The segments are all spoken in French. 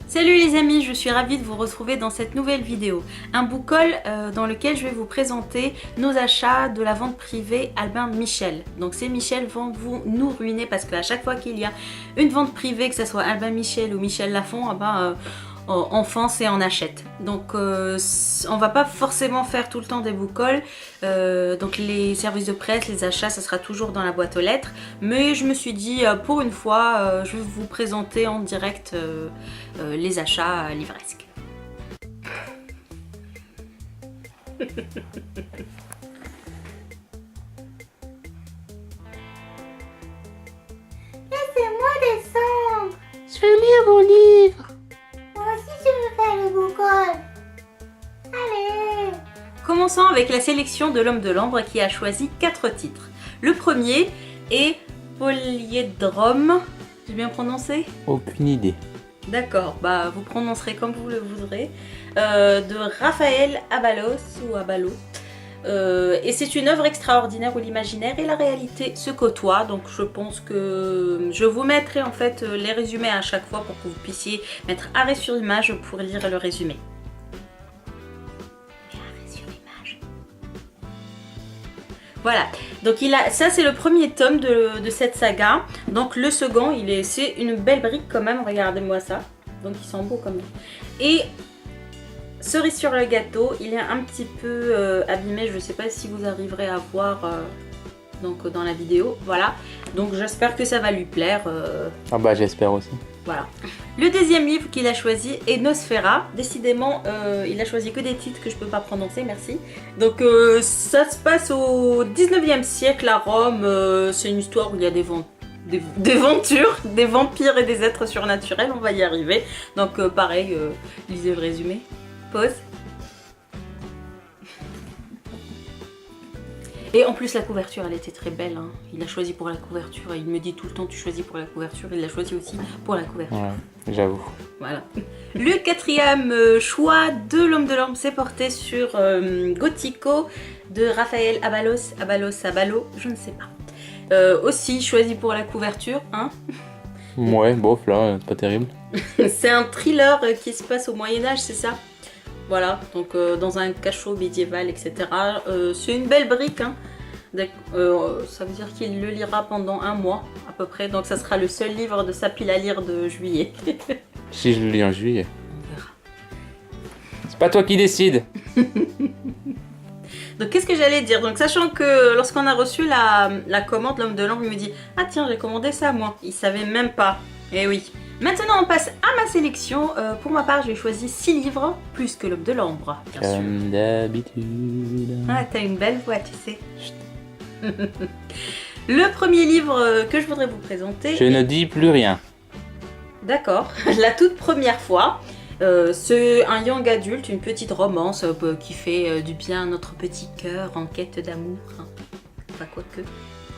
Salut les amis, je suis ravie de vous retrouver dans cette nouvelle vidéo. Un book haul dans lequel je vais vous présenter nos achats de la vente privée Albin Michel. Donc ces Michel vont nous ruiner parce qu'à chaque fois qu'il y a une vente privée, que ce soit Albin Michel ou Michel Lafon, on fonce et on achète. Donc on va pas forcément faire tout le temps des book hauls. Donc les services de presse, les achats, ça sera toujours dans la boîte aux lettres. Mais je me suis dit, pour une fois, je vais vous présenter en direct les achats livresques. Laissez-moi descendre. Je vais lire mon livre. Moi aussi je veux faire le book haul. Allez. Commençons avec la sélection de l'Homme de l'Ombre qui a choisi 4 titres. Le premier est Polyédrome. J'ai bien prononcé ? Aucune idée. D'accord, bah vous prononcerez comme vous le voudrez. De Raphaël Abalos ou Abalo. Et c'est une œuvre extraordinaire où l'imaginaire et la réalité se côtoient. Donc je pense que je vous mettrai en fait les résumés à chaque fois pour que vous puissiez mettre arrêt sur image pour lire le résumé. Mais arrêt sur image. Voilà, donc ça c'est le premier tome de cette saga. Donc le second, c'est une belle brique quand même, regardez-moi ça. Donc ils sont beaux quand même. Et cerise sur le gâteau, il est un petit peu abîmé, je ne sais pas si vous arriverez à voir donc, dans la vidéo. Voilà, donc j'espère que ça va lui plaire. Ah bah j'espère aussi. Voilà. Le deuxième livre qu'il a choisi est Nosfera. Décidément, il a choisi que des titres que je peux pas prononcer, merci. Donc ça se passe au 19e siècle à Rome. C'est une histoire où il y a des aventures, des vampires et des êtres surnaturels, on va y arriver. Donc pareil, lisez le résumé. Pause. Et en plus la couverture elle était très belle, hein. Il a choisi pour la couverture et il me dit tout le temps tu choisis pour la couverture, il l'a choisi aussi pour la couverture. Ouais, j'avoue. Voilà. Le quatrième choix de l'Homme de l'Ombre s'est porté sur Gothico de Raphaël Abalo, je ne sais pas. Aussi choisi pour la couverture, hein. Ouais, bof là, c'est pas terrible. C'est un thriller qui se passe au Moyen-Âge, c'est ça? Voilà, donc dans un cachot médiéval, etc. C'est une belle brique, hein. Ça veut dire qu'il le lira pendant un mois à peu près, donc ça sera le seul livre de sa pile à lire de juillet. Si je le lis en juillet. On verra. C'est pas toi qui décide. Donc qu'est-ce que j'allais dire? Donc sachant que lorsqu'on a reçu la commande, l'Homme de l'Ombre il me dit « Ah tiens, j'ai commandé ça moi ». Il savait même pas. Eh oui. Maintenant on passe à ma sélection. Pour ma part j'ai choisi 6 livres, plus que l'Homme de l'Ombre, bien sûr. Comme d'habitude. Ah, t'as une belle voix, tu sais. Le premier livre que je voudrais vous présenter... Je ne dis plus rien. D'accord, la toute première fois. C'est un young adulte, une petite romance qui fait du bien à notre petit cœur en quête d'amour. Hein. Enfin, quoique,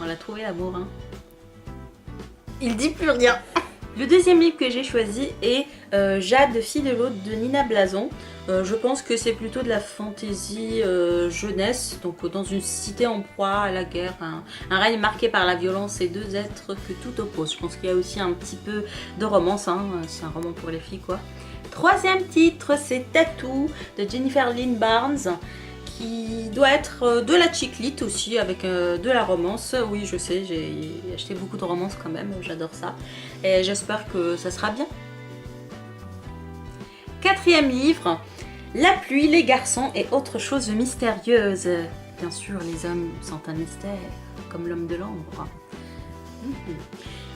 on l'a trouvé l'amour. Hein. Il dit plus rien. Le deuxième livre que j'ai choisi est Jade, fille de l'autre de Nina Blazon. Je pense que c'est plutôt de la fantaisie jeunesse, donc dans une cité en proie à la guerre, un règne marqué par la violence et deux êtres que tout oppose. Je pense qu'il y a aussi un petit peu de romance, hein. C'est un roman pour les filles quoi. Troisième titre, c'est Tattoo de Jennifer Lynn Barnes, qui doit être de la chick lit aussi, avec de la romance. Oui, je sais, j'ai acheté beaucoup de romances quand même, j'adore ça. Et j'espère que ça sera bien. Quatrième livre, La pluie, les garçons et autres choses mystérieuses. Bien sûr, les hommes sont un mystère, comme l'Homme de l'Ombre.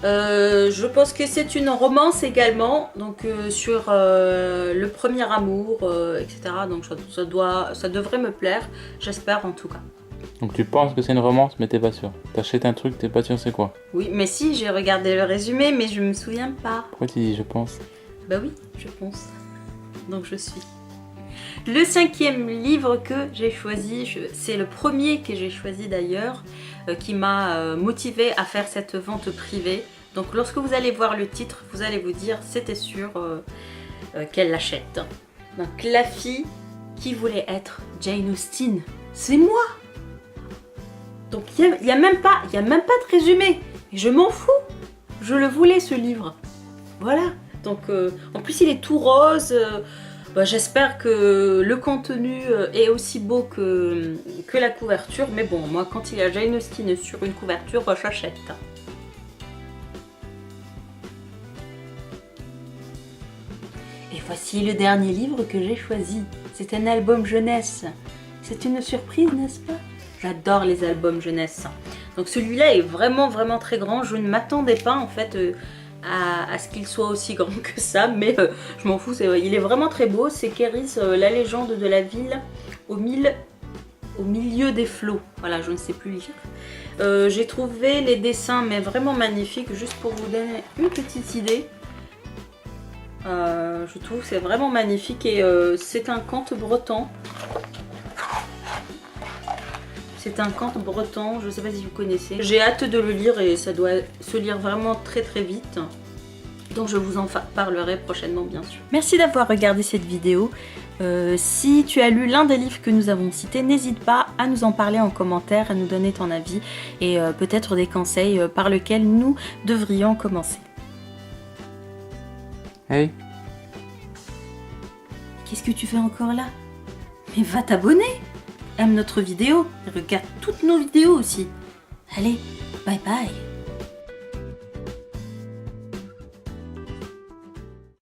Je pense que c'est une romance également, donc sur le premier amour, etc. Donc ça devrait me plaire, j'espère en tout cas. Donc tu penses que c'est une romance, mais t'es pas sûr. T'achètes un truc, t'es pas sûr c'est quoi. Oui, mais si, j'ai regardé le résumé, mais je me souviens pas. Pourquoi tu dis je pense? Bah oui, je pense. Donc je suis. Le cinquième livre que j'ai choisi, c'est le premier que j'ai choisi d'ailleurs, qui m'a motivé à faire cette vente privée. Donc lorsque vous allez voir le titre, vous allez vous dire c'était sûr qu'elle l'achète. Donc La fille qui voulait être Jane Austen, c'est moi. Donc il n'y a même pas de résumé. Et je m'en fous. Je le voulais ce livre. Voilà. Donc en plus il est tout rose. J'espère que le contenu est aussi beau que la couverture. Mais bon, moi quand il y a Jane Austen sur une couverture, j'achète. Et voici le dernier livre que j'ai choisi. C'est un album jeunesse. C'est une surprise, n'est-ce pas? J'adore les albums jeunesse. Donc celui-là est vraiment très grand. Je ne m'attendais pas en fait à ce qu'il soit aussi grand que ça, mais je m'en fous, il est vraiment très beau. C'est Kerris, la légende de la ville au milieu des flots. Voilà, je ne sais plus lire. J'ai trouvé les dessins mais vraiment magnifiques, juste pour vous donner une petite idée. Je trouve que c'est vraiment magnifique et c'est un conte breton. C'est un conte breton, je ne sais pas si vous connaissez. J'ai hâte de le lire et ça doit se lire vraiment très vite. Donc je vous en parlerai prochainement bien sûr. Merci d'avoir regardé cette vidéo. Si tu as lu l'un des livres que nous avons cités, n'hésite pas à nous en parler en commentaire, à nous donner ton avis et peut-être des conseils par lesquels nous devrions commencer. Hey. Qu'est-ce que tu fais encore là? Mais va t'abonner! Aime notre vidéo et regarde toutes nos vidéos aussi. Allez, bye bye!